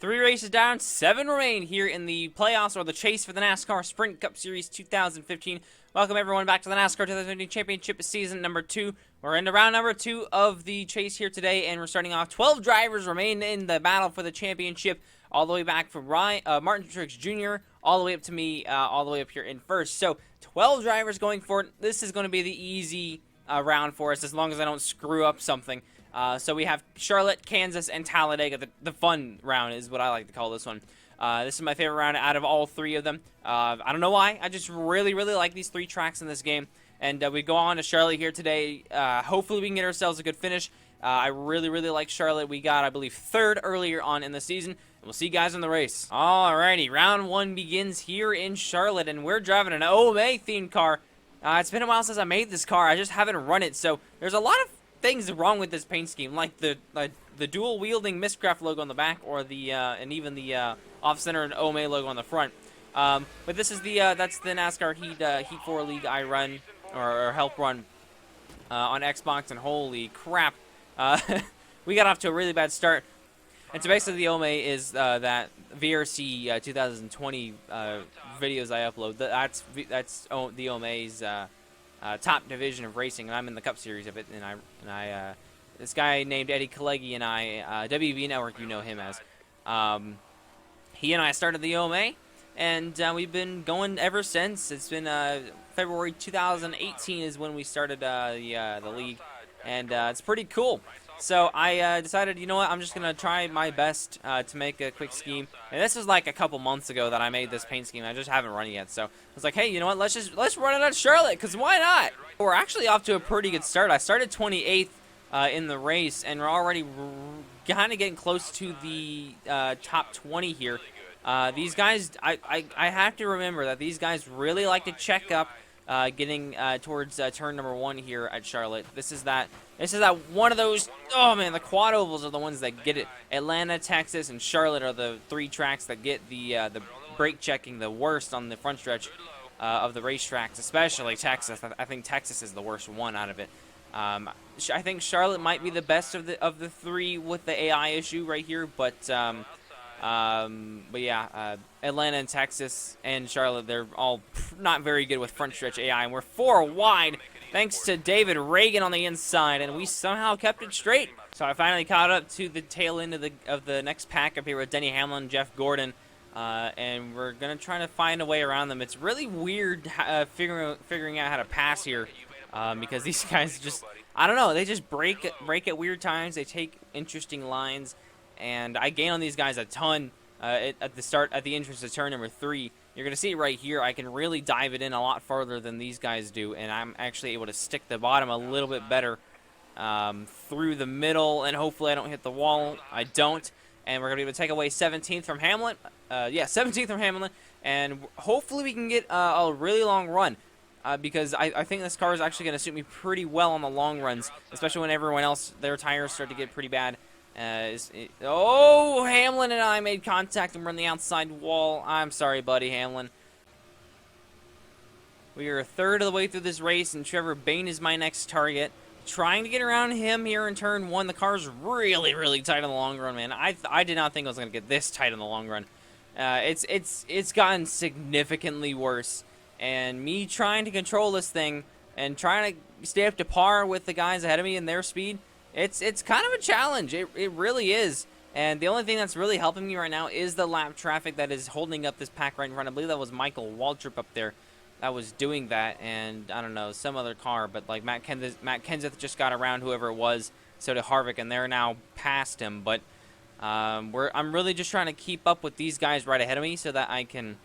3 races down, 7 remain here in the playoffs or the chase for the NASCAR Sprint Cup Series 2015. Welcome everyone back to the NASCAR 2015 Championship Season number 2. We're into round number 2 of the chase here today, and we're starting off. 12 drivers remain in the battle for the championship, all the way back from Martin Truex Jr. all the way up to me, all the way up here in first. So 12 drivers going for it. This is going to be the easy round for us, as long as I don't screw up something. So we have Charlotte, Kansas, and Talladega. The fun round is what I like to call this one. This is my favorite round out of all 3 of them. I don't know why. I just really like these 3 tracks in this game. And we go on to Charlotte here today. Hopefully we can get ourselves a good finish. I really like Charlotte. We got, I believe, 3rd earlier on in the season. And we'll see you guys in the race. Alrighty, round 1 begins here in Charlotte, and we're driving an OMA themed car. It's been a while since I made this car. I just haven't run it, so there's a lot of things wrong with this paint scheme, like the dual wielding Miscraft logo on the back, or the and even the off-center and OMA logo on the front. But this is that's the NASCAR Heat 4 League I run or help run on Xbox, and holy crap, we got off to a really bad start. And so basically the OMA is that VRC 2020 videos I upload. That's the OMA's top division of racing, and I'm in the Cup Series of it. And this guy named Eddie Kalegi and I, WB Network, you know him as. He and I started the OMA, and we've been going ever since. It's been February 2018 is when we started the league, and it's pretty cool. So I decided, you know what, I'm just going to try my best to make a quick scheme. And this was like a couple months ago that I made this paint scheme. I just haven't run it yet. So I was like, hey, you know what, let's run it at Charlotte, because why not? We're actually off to a pretty good start. I started 28th in the race, and we're already kind of getting close to the top 20 here. These guys, I have to remember that these guys really like to check up getting towards turn number 1 here at Charlotte. This is that one of those, oh man, the quad ovals are the ones that get it. Atlanta, Texas, and Charlotte are the 3 tracks that get the brake checking the worst on the front stretch of the racetracks, especially Texas. I think Texas is the worst one out of it. I think Charlotte might be the best of the 3 with the AI issue right here, but yeah, Atlanta and Texas and Charlotte, they're all not very good with front stretch AI, and we're 4 wide thanks to David Reagan on the inside, and we somehow kept it straight. So I finally caught up to the tail end of the next pack up here with Denny Hamlin and Jeff Gordon, and we're gonna try to find a way around them. It's really weird figuring out how to pass here, because these guys just, I don't know, they just break at weird times. They take interesting lines, and I gain on these guys a ton at the entrance to turn number 3. You're going to see it right here. I can really dive it in a lot farther than these guys do, and I'm actually able to stick the bottom a little bit better through the middle, and hopefully I don't hit the wall. I don't, and we're going to be able to take away 17th from Hamlin. Yeah, 17th from Hamlin, and hopefully we can get a really long run, because I think this car is actually going to suit me pretty well on the long runs, especially when everyone else, their tires start to get pretty bad. Oh, Hamlin and I made contact, and we're on the outside wall. I'm sorry, buddy, Hamlin. We are 1/3 of the way through this race, and Trevor Bayne is my next target. Trying to get around him here in turn 1. The car's really tight in the long run, man. I did not think I was going to get this tight in the long run. It's gotten significantly worse, and me trying to control this thing and trying to stay up to par with the guys ahead of me and their speed, it's kind of a challenge. It really is. And the only thing that's really helping me right now is the lap traffic that is holding up this pack right in front. I believe that was Michael Waltrip up there that was doing that, and I don't know, some other car, but like Matt Kenseth just got around whoever it was, so did Harvick, and they're now past him. But I'm really just trying to keep up with these guys right ahead of me so that I can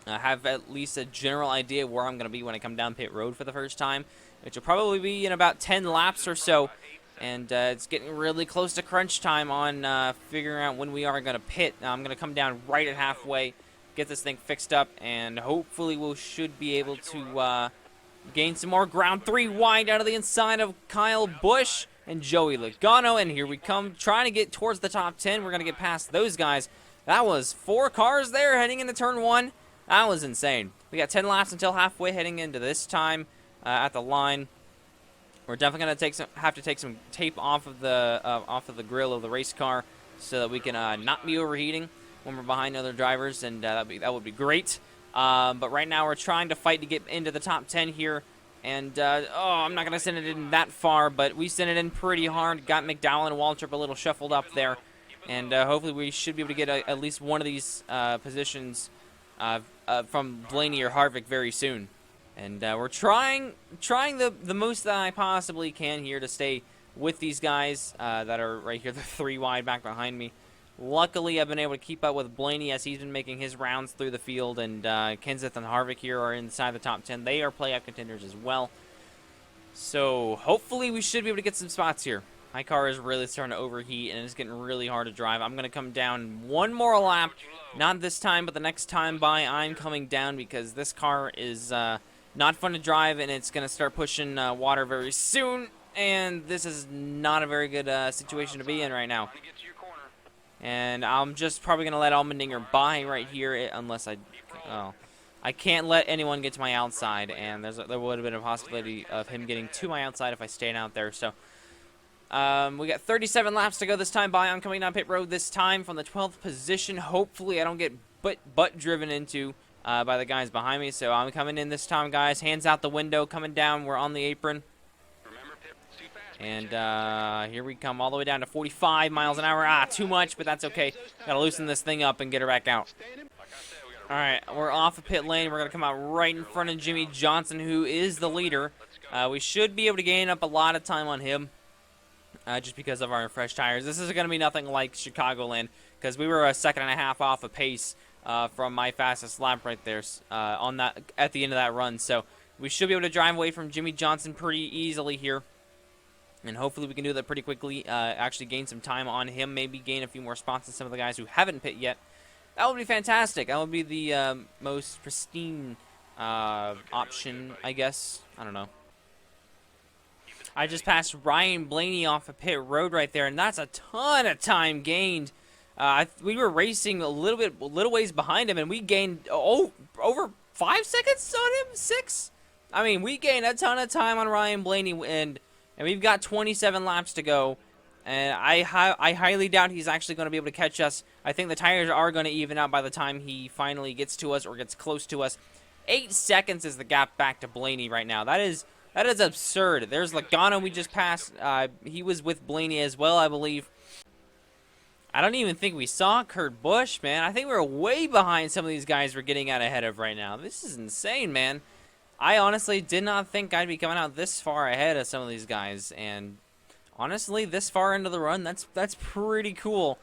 have at least a general idea of where I'm going to be when I come down pit road for the first time, which will probably be in about 10 laps or so. And it's getting really close to crunch time on figuring out when we are going to pit. Now, I'm going to come down right at halfway, get this thing fixed up, and hopefully we should be able to gain some more ground. 3 wide out of the inside of Kyle Busch and Joey Logano. And here we come, trying to get towards the top 10. We're going to get past those guys. That was 4 cars there heading into turn 1. That was insane. We got 10 laps until halfway heading into this time at the line. We're definitely going to have to take some tape off of the grill of the race car so that we can not be overheating when we're behind other drivers, and that would be great. But right now we're trying to fight to get into the top 10 here. And, I'm not going to send it in that far, but we sent it in pretty hard. Got McDowell and Waltrip a little shuffled up there. And hopefully we should be able to get at least one of these positions from Blaney or Harvick very soon. And we're trying the most that I possibly can here to stay with these guys that are right here, the 3 wide back behind me. Luckily, I've been able to keep up with Blaney as he's been making his rounds through the field, and Kenseth and Harvick here are inside the top 10. They are playoff contenders as well. So hopefully we should be able to get some spots here. My car is really starting to overheat, and it's getting really hard to drive. I'm going to come down one more lap. Not this time, but the next time by, I'm coming down because this car is not fun to drive, and it's going to start pushing water very soon. And this is not a very good situation to be in right now. And I'm just probably going to let Allmendinger by right here unless I can't let anyone get to my outside. And there would have been a possibility of him getting to my outside if I stayed out there. So we got 37 laps to go this time by. I'm coming down pit road this time from the 12th position. Hopefully I don't get butt driven into by the guys behind me. So I'm coming in this time, guys. Hands out the window, coming down. We're on the apron. And here we come all the way down to 45 miles an hour. Too much, but that's okay. Got to loosen this thing up and get her back out. All right, we're off of pit lane. We're going to come out right in front of Jimmy Johnson, who is the leader. We should be able to gain up a lot of time on him just because of our fresh tires. This is going to be nothing like Chicagoland because we were a second and a half off of pace from my fastest lap right there at the end of that run. So we should be able to drive away from Jimmy Johnson pretty easily here. And hopefully we can do that pretty quickly, actually gain some time on him, maybe gain a few more spots than some of the guys who haven't pit yet. That would be fantastic. That would be the most pristine option, I guess. I don't know. I just passed Ryan Blaney off of pit road right there, and that's a ton of time gained. We were racing a little ways behind him, and we gained over 5 seconds on him? 6? I mean, we gained a ton of time on Ryan Blaney, and we've got 27 laps to go, and I highly doubt he's actually going to be able to catch us. I think the tires are going to even out by the time he finally gets to us or gets close to us. 8 seconds is the gap back to Blaney right now. That is absurd. There's Logano we just passed. He was with Blaney as well, I believe. I don't even think we saw Kurt Busch, man. I think we're way behind some of these guys we're getting out ahead of right now. This is insane, man. I honestly did not think I'd be coming out this far ahead of some of these guys, and honestly, this far into the run, that's pretty cool,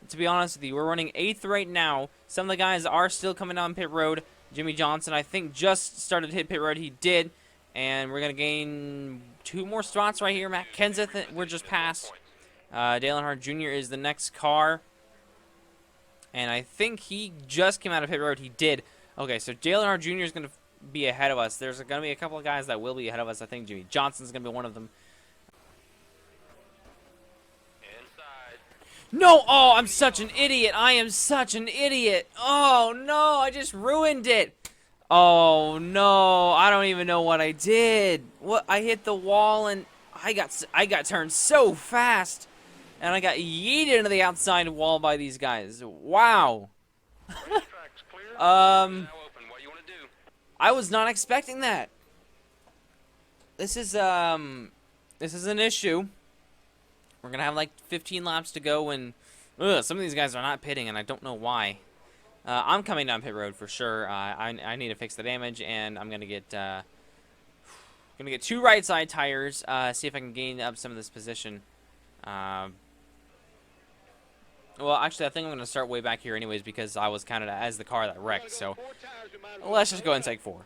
to be honest with you. We're running 8th right now. Some of the guys are still coming down pit road. Jimmy Johnson, I think, just started to hit pit road. He did, and we're going to gain 2 more spots right here. Matt Kenseth, we're just past. Dale Earnhardt Jr. is the next car, and I think he just came out of pit road. He did. Okay, so Dale Earnhardt Jr. is going to be ahead of us. There's going to be a couple of guys that will be ahead of us. I think Jimmy Johnson's going to be one of them. Inside. No! Oh, I'm such an idiot. I am such an idiot. Oh, no. I just ruined it. Oh, no. I don't even know what I did. What? I hit the wall, and I got turned so fast, and I got yeeted into the outside wall by these guys. Wow. I was not expecting that. This is an issue. We're gonna have like 15 laps to go, and some of these guys are not pitting, and I don't know why. I'm coming down pit road for sure. I need to fix the damage, and I'm gonna get 2 right side tires. See if I can gain up some of this position. Well, actually, I think I'm going to start way back here anyways because I was counted as the car that wrecked. So let's just go and take 4.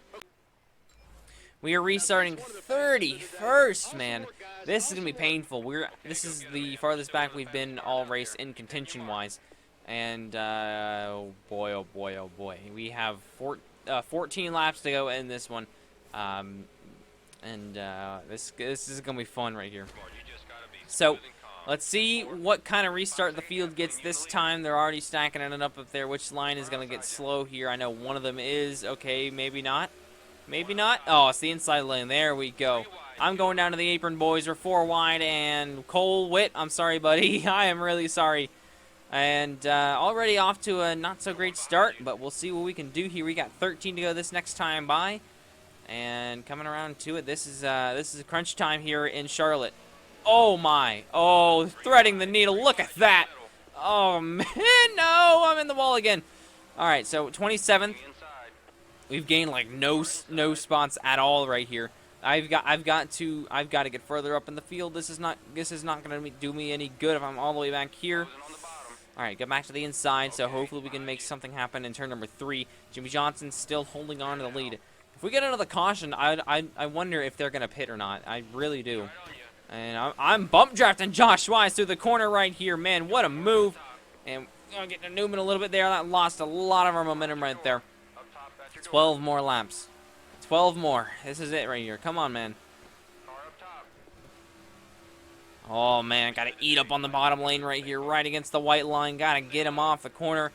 We are restarting 31st, man. This is going to be painful. This is the farthest back we've been all race in contention-wise. And, oh boy, oh boy, oh boy. We have 14 laps to go in this one. This is going to be fun right here. So let's see what kind of restart the field gets this time. They're already stacking it up there. Which line is going to get slow here? I know one of them is. Okay, maybe not. Maybe not. Oh, it's the inside lane. There we go. I'm going down to the apron, boys. We're 4 wide, and Cole Witt, I'm sorry, buddy. I am really sorry. And already off to a not-so-great start, but we'll see what we can do here. We got 13 to go this next time by. And coming around to it, this is crunch time here in Charlotte. Oh, my. Oh, threading the needle. Look at that. Oh, man. No, I'm in the wall again. All right, so 27th. We've gained like no spots at all right here. I've got to get further up in the field. This is not going to do me any good if I'm all the way back here. All right, get back to the inside. So hopefully we can make something happen in turn number 3. Jimmy Johnson's still holding on to the lead. If we get another caution, I wonder if they're going to pit or not. I really do. And I'm bump drafting Josh Wise through the corner right here. Man, what a move. And gonna get to Newman a little bit there. That lost a lot of our momentum right there. 12 more laps. 12 more. This is it right here. Come on, man. Oh, man. Got to eat up on the bottom lane right here. Right against the white line. Got to get him off the corner.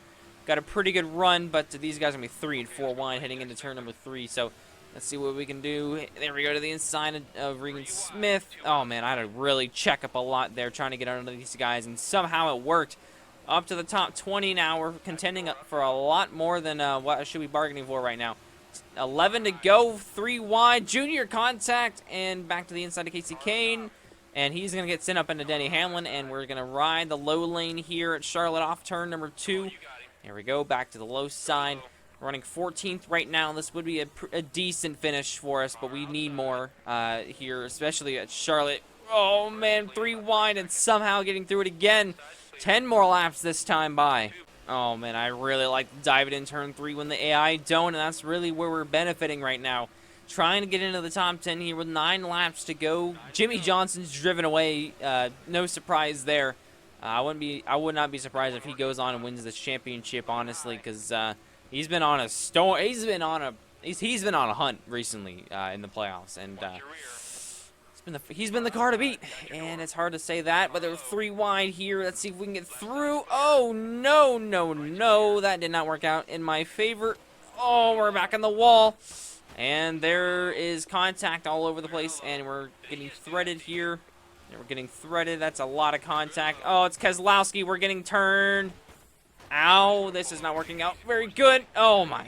Got a pretty good run, but these guys are going to be 3 and 4 wide heading into turn number 3. So let's see what we can do. There we go to the inside of Regan Smith. Oh, man. I had to really check up a lot there trying to get under these guys, and somehow it worked. Up to the top 20 now. We're contending for a lot more than what should we be bargaining for right now. 11 to go, 3 wide, junior contact, and back to the inside of Casey Kane. And he's going to get sent up into Denny Hamlin, and we're going to ride the low lane here at Charlotte off turn number 2. There we go, back to the low side. Running 14th right now. This would be a decent finish for us, but we need more here, especially at Charlotte. Oh, man, 3 wide and somehow getting through it again. 10 more laps this time by. Oh, man, I really like to dive it in turn 3 when the AI don't, and that's really where we're benefiting right now. Trying to get into the top 10 here with 9 laps to go. Jimmy Johnson's driven away. No surprise there. I would not be surprised if he goes on and wins this championship, honestly, because he's been on a storm. He's been on a hunt recently in the playoffs, and he's been the car to beat, and it's hard to say that, but there were 3 wide here. Let's see if we can get through. Oh, no, no, no. That did not work out in my favor. Oh, we're back on the wall, and there is contact all over the place, and we're getting threaded here. We're getting threaded. That's a lot of contact. Oh, it's Keselowski. We're getting turned. Ow, this is not working out very good. Oh, my.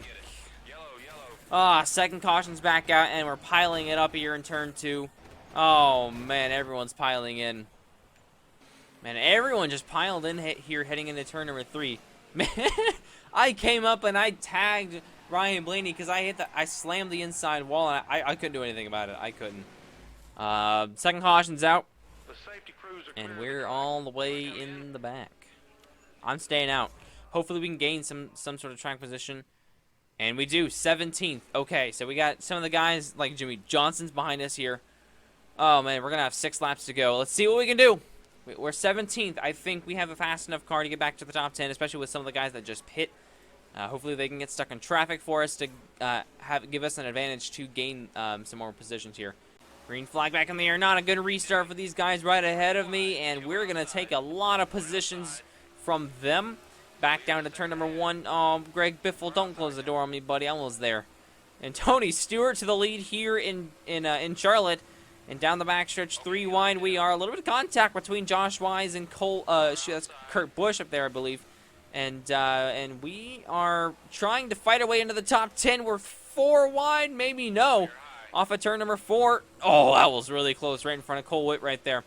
Second caution's back out, and we're piling it up here in turn 2. Oh, man, everyone's piling in. Man, everyone just piled in here heading into turn number 3. Man, I came up and I tagged Ryan Blaney because I slammed the inside wall, and I couldn't do anything about it. I couldn't. Second caution's out, and we're all the way in the back. I'm staying out. Hopefully we can gain some sort of track position. And we do, 17th. Okay, so we got some of the guys like Jimmy Johnson's behind us here. Oh, man, we're going to have 6 laps to go. Let's see what we can do. We're 17th. I think we have a fast enough car to get back to the top 10, especially with some of the guys that just pit. Hopefully they can get stuck in traffic for us to give us an advantage to gain some more positions here. Green flag back in the air. Not a good restart for these guys right ahead of me, and we're going to take a lot of positions from them. Back down to turn number 1. Oh, Greg Biffle, don't close the door on me, buddy. I was there. And Tony Stewart to the lead here in Charlotte. And down the backstretch, 3 wide we are. A little bit of contact between Josh Wise and Cole. That's Kurt Busch up there, I believe. And we are trying to fight our way into the top 10. We're 4 wide, maybe no. Off of turn number 4. Oh, that was really close, right in front of Cole Witt right there.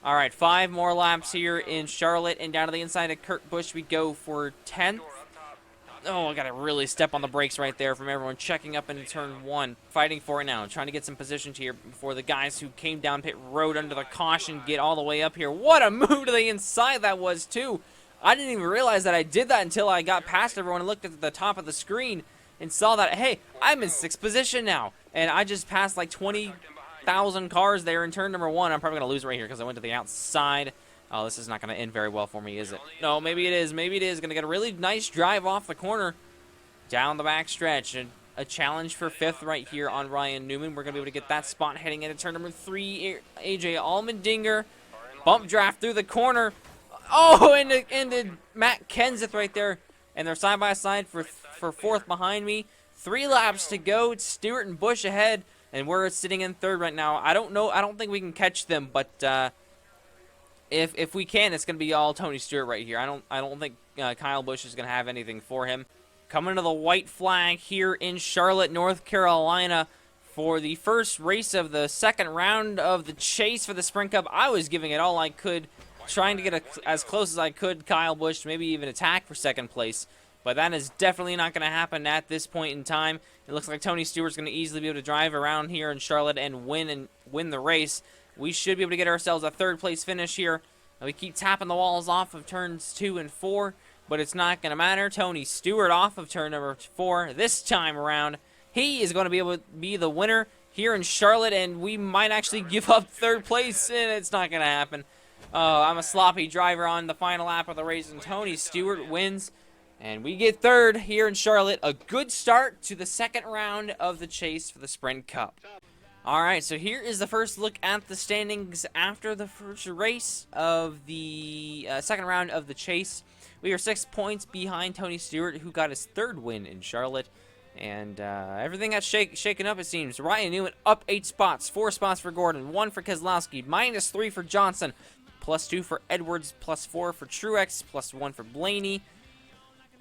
All right, 5 more laps here in Charlotte, and down to the inside of Kurt Busch we go for 10th. Oh, I got to really step on the brakes right there from everyone checking up into turn 1. Fighting for it now, trying to get some positions here before the guys who came down pit road under the caution get all the way up here. What a move to the inside that was, too. I didn't even realize that I did that until I got past everyone and looked at the top of the screen and saw that, hey, I'm in 6th position now. And I just passed like 20,000 cars there in turn number 1. I'm probably going to lose right here because I went to the outside. Oh, this is not going to end very well for me, is it? No, maybe it is. Maybe it is. Going to get a really nice drive off the corner down the back stretch. And a challenge for 5th right here on Ryan Newman. We're going to be able to get that spot heading into turn number 3. AJ Allmendinger. Bump draft through the corner. Oh, into Matt Kenseth right there. And they're side by side for 4th behind me. 3 laps to go. It's Stewart and Busch ahead. And we're sitting in 3rd right now. I don't know. I don't think we can catch them, but if we can, it's going to be all Tony Stewart right here. I don't think Kyle Busch is going to have anything for him. Coming to the white flag here in Charlotte, North Carolina, for the first race of the second round of the chase for the Sprint Cup. I was giving it all I could, trying to get as close as I could Kyle Busch, maybe even attack for second place. But that is definitely not going to happen at this point in time. It looks like Tony Stewart's going to easily be able to drive around here in Charlotte and win the race. We should be able to get ourselves a third place finish here. We keep tapping the walls off of turns 2 and 4, but it's not going to matter. Tony Stewart off of turn number 4 this time around. He is going to be able to be the winner here in Charlotte, and we might actually give up third place, and it's not going to happen. I'm a sloppy driver on the final lap of the race, and Tony Stewart wins, and we get third here in Charlotte. A good start to the second round of the chase for the Sprint Cup. Alright, so here is the first look at the standings after the first race of the second round of the chase. We are 6 points behind Tony Stewart, who got his third win in Charlotte. And everything got shaken up, it seems. Ryan Newman up 8 spots, 4 spots for Gordon, 1 for Keselowski, -3 for Johnson, +2 for Edwards, +4 for Truex, +1 for Blaney.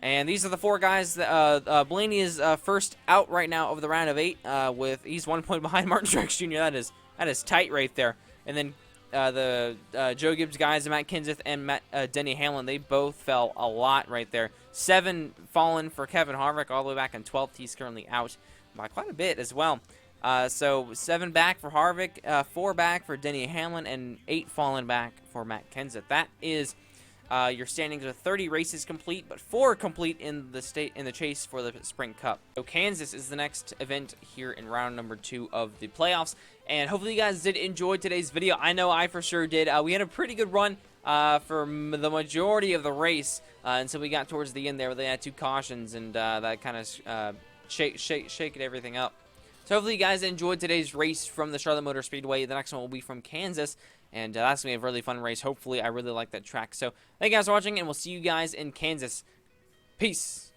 And these are the 4 guys. Blaney is first out right now of the round of 8. He's 1 point behind Martin Truex Jr. That is tight right there. And then the Joe Gibbs guys, Matt Kenseth and Denny Hamlin, they both fell a lot right there. 7 fallen for Kevin Harvick all the way back in 12th. He's currently out by quite a bit as well. So 7 back for Harvick, 4 back for Denny Hamlin, and 8 fallen back for Matt Kenseth. That is your standings with 30 races complete, but 4 complete in the chase for the Sprint Cup. So Kansas is the next event here in round number 2 of the playoffs, and hopefully you guys did enjoy today's video. I know I for sure did. We had a pretty good run for the majority of the race until we got towards the end there, where they had 2 cautions, and that kind of shake everything up. So hopefully you guys enjoyed today's race from the Charlotte Motor Speedway. The next one will be from Kansas, and that's going to be a really fun race. Hopefully, I really like that track. So thank you guys for watching, and we'll see you guys in Kansas. Peace.